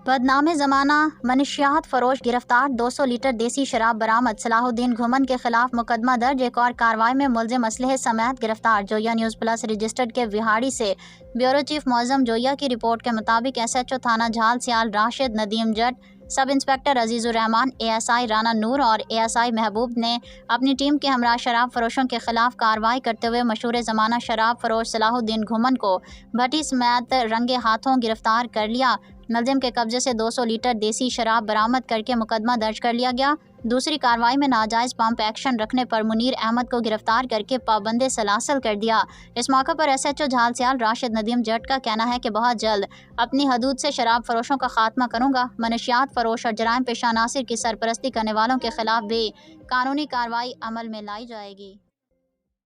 بدنام زمانہ منشیات فروش گرفتار، 200 لیٹر دیسی شراب برآمد، صلاح الدین گھمن کے خلاف مقدمہ درج، ایک اور کارروائی میں ملزم اسلحے سمیت گرفتار۔ جویا نیوز پلس رجسٹرڈ کے وہاڑی سے بیورو چیف معظم جویا کی رپورٹ کے مطابق ایس ایچ او تھانہ Jhal Sial Rashid Nadeem Jatt, sub inspector Aziz ur-Rahman, A S I Rana Noor اور اے ایس آئی محبوب نے اپنی ٹیم کے ہمراہ شراب فروشوں کے خلاف کارروائی کرتے ہوئے مشہور زمانہ شراب فروش صلاح الدین گھمن کو بھٹی سمیت رنگے ہاتھوں گرفتار کر لیا۔ ملزم کے قبضے سے 200 لیٹر دیسی شراب برآمد کر کے مقدمہ درج کر لیا گیا۔ دوسری کارروائی میں ناجائز پمپ ایکشن رکھنے پر منیر احمد کو گرفتار کر کے پابند سلاسل کر دیا۔ اس موقع پر ایس ایچ او جھال سیال راشد ندیم جٹ کا کہنا ہے کہ بہت جلد اپنی حدود سے شراب فروشوں کا خاتمہ کروں گا۔ منشیات فروش اور جرائم پیشہ عناصر کی سرپرستی کرنے والوں کے خلاف بھی قانونی کارروائی عمل میں لائی جائے گی۔